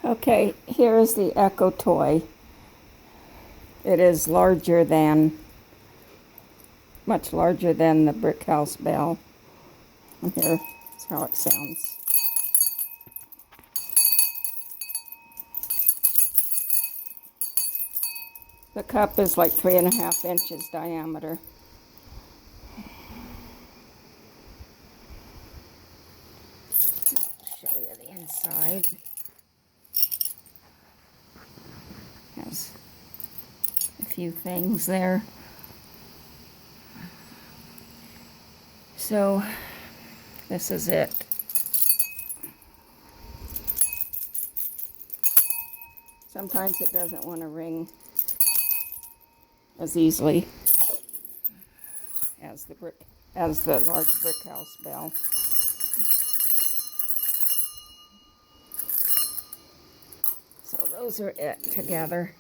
Okay, here is the Echo toy. It is much larger than the brick house bell. And here's how it sounds. The cup is like 3.5 inches diameter. I'll show you the inside. Has a few things there. So this is it. Sometimes it doesn't want to ring as easily as the large brick house bell. So those are it together.